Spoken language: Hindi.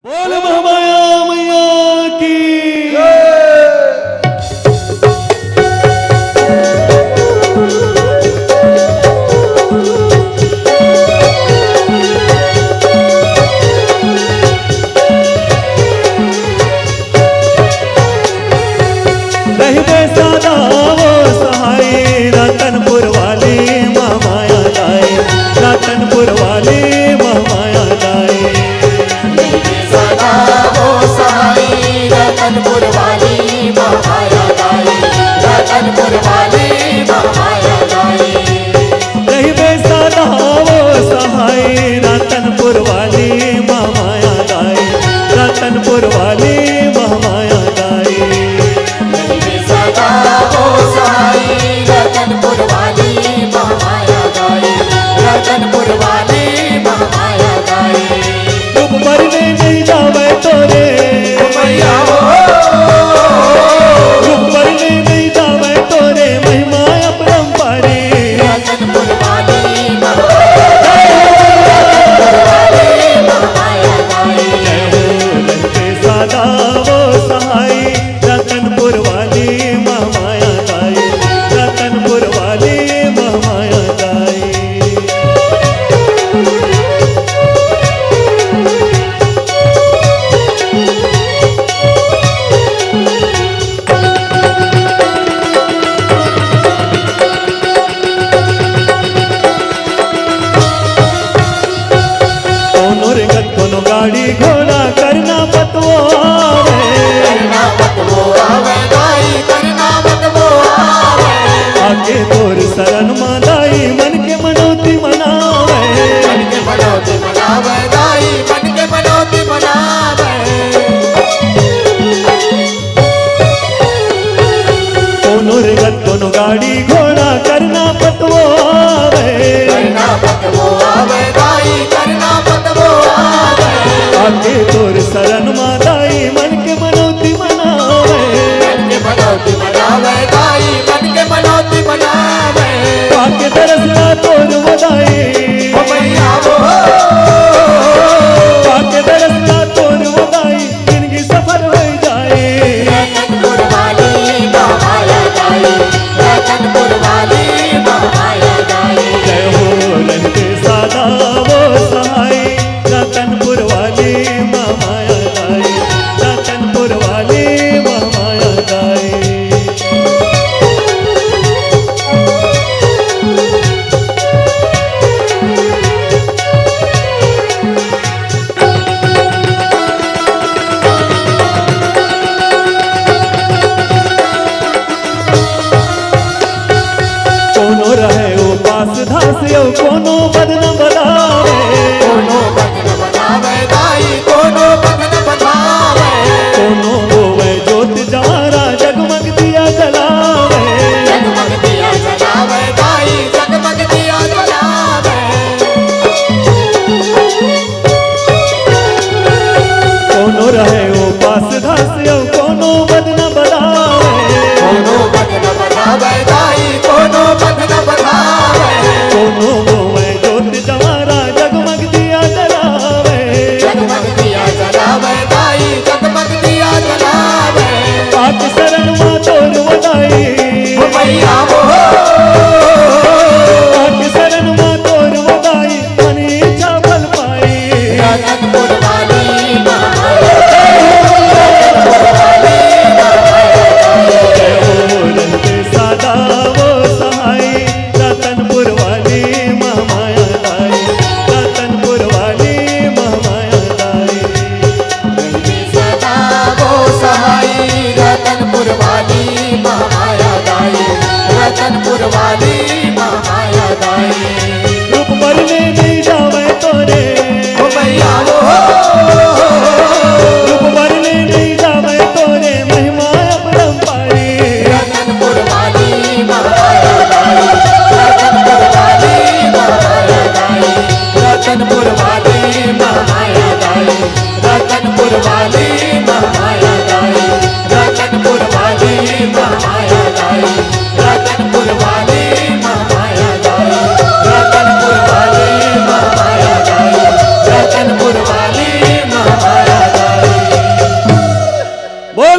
बोल महामाया मैया की रहबे सदा वो सहाय रतनपुर वाली महामाया दाई, रतनपुर वाली महामाया दाई। सदा वो सहाय रतनपुर वाली महामाया दाई, रतनपुर वाली महामाया दाई। रहबे सदा वो सहाय रतनपुर वाली महामाया दाई, रतनपुर वाली महामाया दाई। सदा वो सहाय रतनपुर वाली महामाया दाई, रतनपुर वाली महामाया दाई। तुम मरने नहीं जावे तोरे मैया हो, तुम मरने नहीं जावे तोरे महिमा अपरंपारी। रतनपुर वाली महामाया दाई, रतनपुर वाली महामाया दाई। रहबे सदा वो सहाय रतनपुर वाली महामाया दाई, रतनपुर वाली महामाया दाई। कोनो रेगत कोनो गाड़ी घोड़ा करना पतवो आवे। करना मत वो आवे दाई, करना मत वो आवे। आगे तोर शरण मादाई मन के मनोती मनावे। मन के मनोती मनावे दाई, मन के मनोती मनावे। कोनो रेगत कोनो गाड़ी घोड़ा करना पतवो आवे। करना मत वो आवे दाई, करना मत वो आवे। आगे बोल